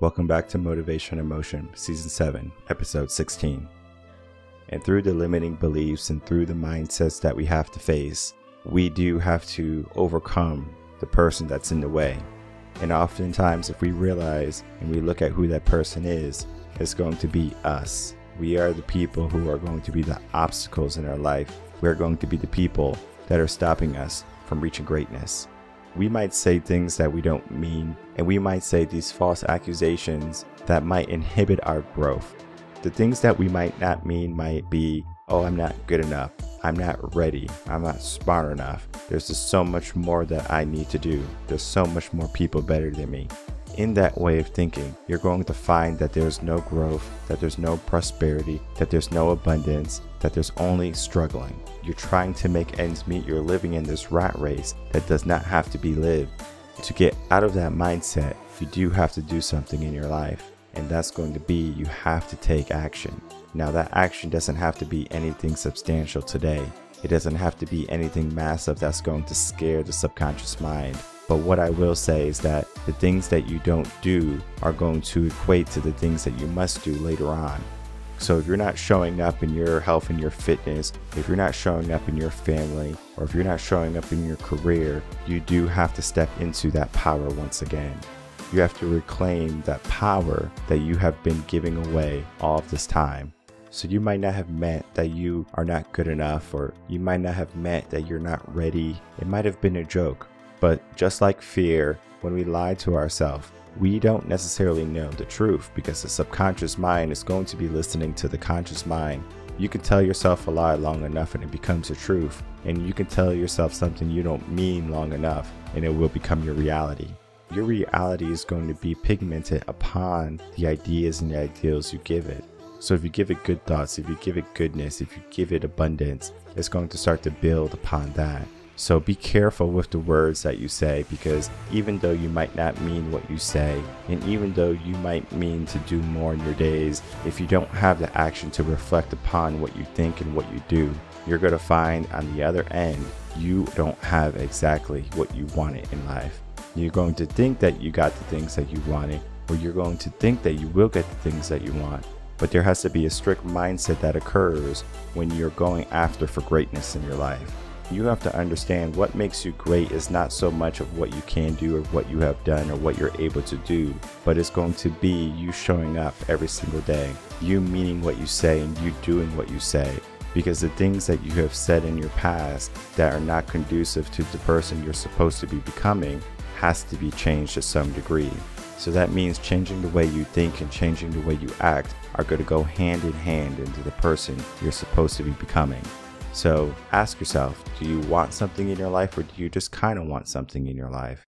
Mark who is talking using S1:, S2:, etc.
S1: Welcome back to Motivation and Motion, Season 7, Episode 16. And through the limiting beliefs and through the mindsets that we have to face, we do have to overcome the person that's in the way. And oftentimes, if we realize and we look at who that person is, it's going to be us. We are the people who are going to be the obstacles in our life. We're going to be the people that are stopping us from reaching greatness. We might say things that we don't mean, and we might say these false accusations that might inhibit our growth. The things that we might not mean might be, oh, I'm not good enough, I'm not ready, I'm not smart enough, there's just so much more that I need to do, there's so much more people better than me. In that way of thinking, you're going to find that there's no growth, that there's no prosperity, that there's no abundance, that there's only struggling. You're trying to make ends meet. You're living in this rat race that does not have to be lived. To get out of that mindset, you do have to do something in your life. And that's going to be, you have to take action. Now that action doesn't have to be anything substantial today. It doesn't have to be anything massive that's going to scare the subconscious mind. But what I will say is that the things that you don't do are going to equate to the things that you must do later on. So if you're not showing up in your health and your fitness, if you're not showing up in your family, or if you're not showing up in your career, you do have to step into that power once again. You have to reclaim that power that you have been giving away all of this time. So you might not have meant that you are not good enough, or you might not have meant that you're not ready. It might have been a joke. But just like fear, when we lie to ourselves, we don't necessarily know the truth because the subconscious mind is going to be listening to the conscious mind. You can tell yourself a lie long enough and it becomes a truth. And you can tell yourself something you don't mean long enough and it will become your reality. Your reality is going to be pigmented upon the ideas and the ideals you give it. So if you give it good thoughts, if you give it goodness, if you give it abundance, it's going to start to build upon that. So be careful with the words that you say, because even though you might not mean what you say, and even though you might mean to do more in your days, if you don't have the action to reflect upon what you think and what you do, you're going to find on the other end, you don't have exactly what you wanted in life. You're going to think that you got the things that you wanted, or you're going to think that you will get the things that you want. But there has to be a strict mindset that occurs when you're going after for greatness in your life. You have to understand what makes you great is not so much of what you can do or what you have done or what you're able to do, but it's going to be you showing up every single day, you meaning what you say and you doing what you say. Because the things that you have said in your past that are not conducive to the person you're supposed to be becoming has to be changed to some degree. So that means changing the way you think and changing the way you act are going to go hand in hand into the person you're supposed to be becoming. So ask yourself, do you want something in your life, or do you just kind of want something in your life?